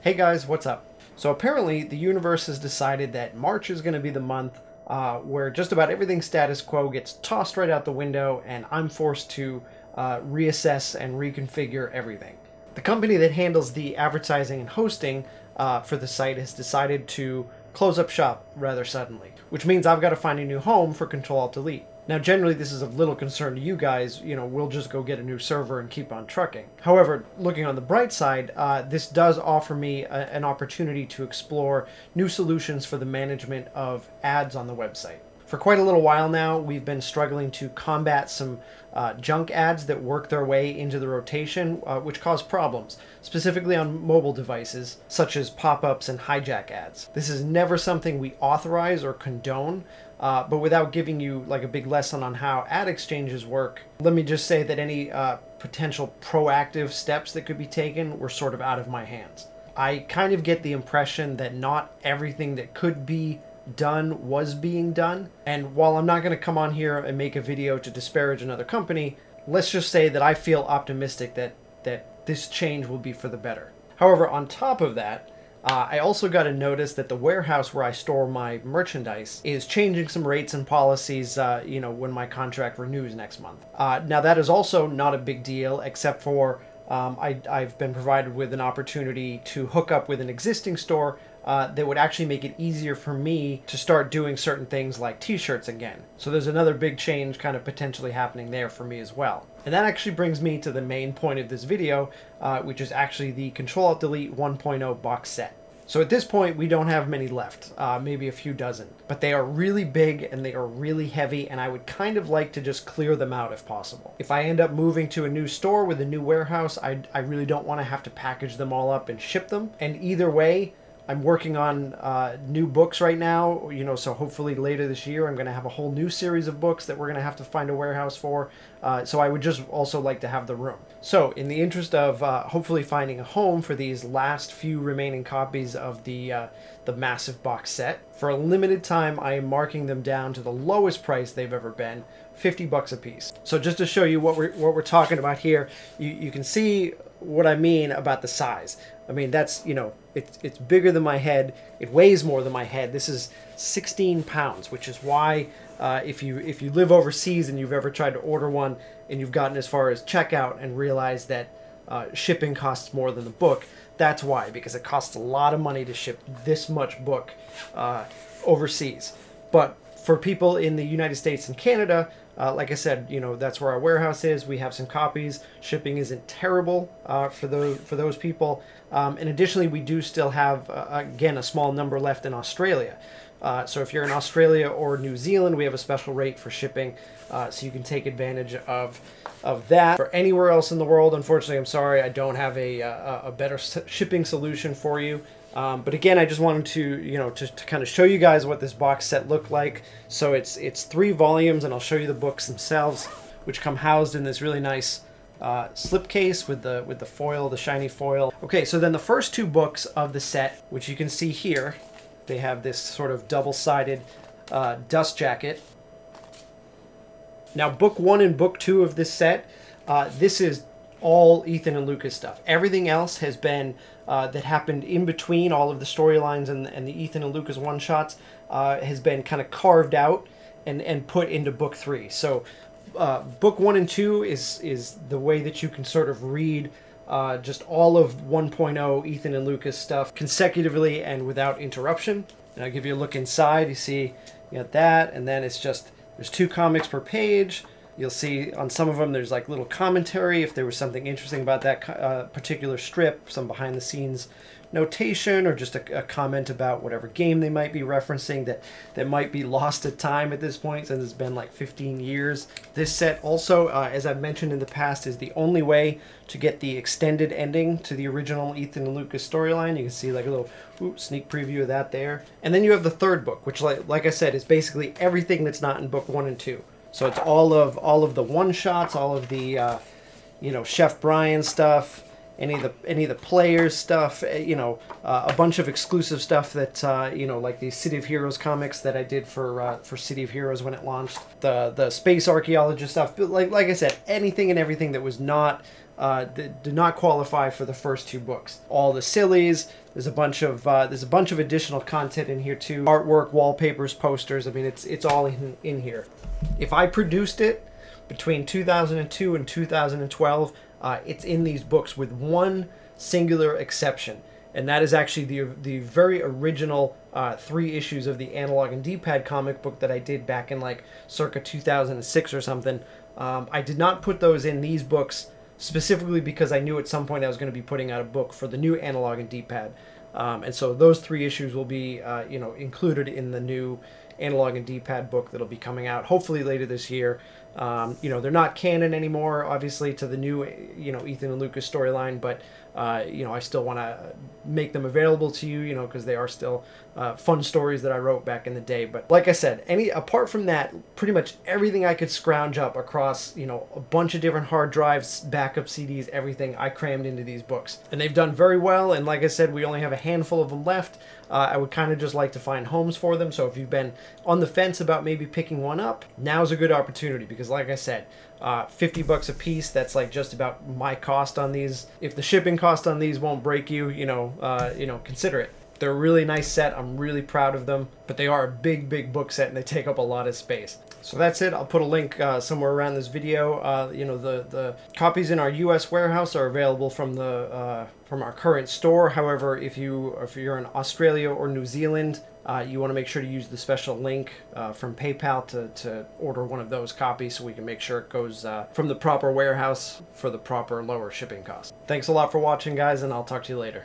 Hey guys, what's up? So apparently the universe has decided that March is going to be the month where just about everything status quo gets tossed right out the window and I'm forced to reassess and reconfigure everything. The company that handles the advertising and hosting for the site has decided to close up shop rather suddenly, which means I've got to find a new home for Ctrl+Alt+Delete. Now, generally, this is of little concern to you guys. We'll just go get a new server and keep on trucking. However, looking on the bright side, this does offer me an opportunity to explore new solutions for the management of ads on the website. For quite a little while now, we've been struggling to combat some junk ads that work their way into the rotation, which cause problems, specifically on mobile devices, such as pop-ups and hijack ads. This is never something we authorize or condone, but without giving you like a big lesson on how ad exchanges work, let me just say that any potential proactive steps that could be taken were sort of out of my hands. I kind of get the impression that not everything that could be done was being done, and while I'm not going to come on here and make a video to disparage another company, let's just say that I feel optimistic that this change will be for the better. However, on top of that, I also got a notice that the warehouse where I store my merchandise is changing some rates and policies, when my contract renews next month. Now that is also not a big deal, except for I've been provided with an opportunity to hook up with an existing store that would actually make it easier for me to start doing certain things like t-shirts again. So there's another big change kind of potentially happening there for me as well. And that actually brings me to the main point of this video, which is actually the Ctrl+Alt+Delete 1.0 box set. So at this point, we don't have many left, maybe a few dozen, but they are really big and they are really heavy, and I would kind of like to just clear them out if possible. If I end up moving to a new store with a new warehouse, I really don't want to have to package them all up and ship them. And either way, I'm working on new books right now, so hopefully later this year I'm going to have a whole new series of books that we're going to have to find a warehouse for, so I would just also like to have the room. So in the interest of hopefully finding a home for these last few remaining copies of the massive box set, for a limited time I am marking them down to the lowest price they've ever been, $50 a piece. So just to show you what we're talking about here, you can see what I mean about the size. I mean, that's, it's bigger than my head. It weighs more than my head. This is 16 pounds, which is why if you live overseas and you've ever tried to order one and you've gotten as far as checkout and realized that shipping costs more than the book, that's why, because it costs a lot of money to ship this much book overseas. But for people in the United States and Canada, like I said, that's where our warehouse is. We have some copies. Shipping isn't terrible for those people. And additionally, we do still have, again, a small number left in Australia. So if you're in Australia or New Zealand, we have a special rate for shipping, so you can take advantage of that. For anywhere else in the world, unfortunately, I'm sorry, I don't have a better shipping solution for you. But again, I just wanted to, to kind of show you guys what this box set looked like. So it's 3 volumes, and I'll show you the books themselves, which come housed in this really nice slipcase with the foil, the shiny foil. Okay, so then the first 2 books of the set, which you can see here, they have this sort of double-sided dust jacket. Now, book 1 and book 2 of this set, this is all Ethan and Lucas stuff. Everything else has been that happened in between all of the storylines and the Ethan and Lucas one-shots has been kind of carved out and put into book 3. So book 1 and 2 is the way that you can sort of read just all of 1.0 Ethan and Lucas stuff consecutively and without interruption. And I'll give you a look inside. You see you got that, and then it's just, there's 2 comics per page. You'll see on some of them there's like little commentary if there was something interesting about that particular strip, some behind the scenes notation, or just a comment about whatever game they might be referencing that might be lost to time at this point, since it's been like 15 years. This set also, as I've mentioned in the past, is the only way to get the extended ending to the original Ethan and Lucas storyline. You can see like a little sneak preview of that there. And then you have the 3rd book, which like I said, is basically everything that's not in book 1 and 2. So it's all of the one-shots, all of the Chef Brian stuff, any of the players stuff, a bunch of exclusive stuff that like the City of Heroes comics that I did for City of Heroes when it launched, the space archaeologist stuff. But like I said, anything and everything that was not do not qualify for the first two books. All the sillies. There's a bunch of additional content in here too. Artwork, wallpapers, posters. I mean, it's all in here. If I produced it between 2002 and 2012, it's in these books with one singular exception, and that is actually the very original 3 issues of the Analog and D-Pad comic book that I did back in like circa 2006 or something. I did not put those in these books specifically because I knew at some point I was going to be putting out a book for the new Analog and D-Pad, and so those 3 issues will be included in the new Analog and D-Pad book that'll be coming out hopefully later this year. They're not canon anymore, obviously, to the new Ethan and Lucas storyline, but I still want to make them available to you, because they are still fun stories that I wrote back in the day. But like I said, apart from that, pretty much everything I could scrounge up across a bunch of different hard drives, backup CDs, everything I crammed into these books, and they've done very well. And like I said, we only have a handful of them left. I would kind of just like to find homes for them. So if you've been on the fence about maybe picking one up, now's a good opportunity, because like I said, $50 a piece, that's like just about my cost on these. If the shipping cost on these won't break you, consider it. They're a really nice set. I'm really proud of them, but they are a big book set and they take up a lot of space. So that's it. I'll put a link somewhere around this video. The copies in our U.S. warehouse are available from our current store. However, if you're in Australia or New Zealand, you want to make sure to use the special link from PayPal to order one of those copies, so we can make sure it goes from the proper warehouse for the proper lower shipping cost. Thanks a lot for watching, guys, and I'll talk to you later.